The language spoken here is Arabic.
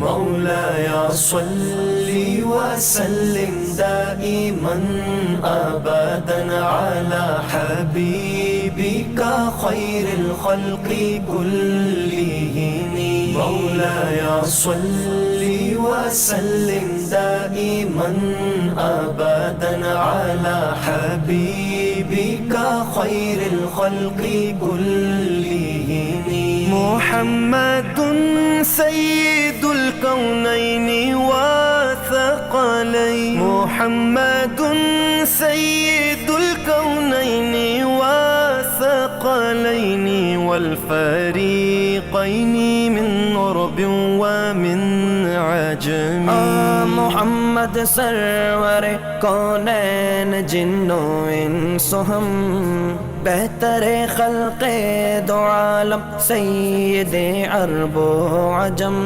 مولاي صل وسلم دائما أبدا على حبيبك خير الخلق كلهم. مولاي صل وسلم دائما أبدا على حبيبك خير الخلق كلهم. محمد سيد الكونين وثقلين. محمد سيد الكونين وثقلين والفريقين من غرب ومن عجم. محمد سرور کونین جن و انس ہم، بہتر خلق دو عالم سید عرب و عجم.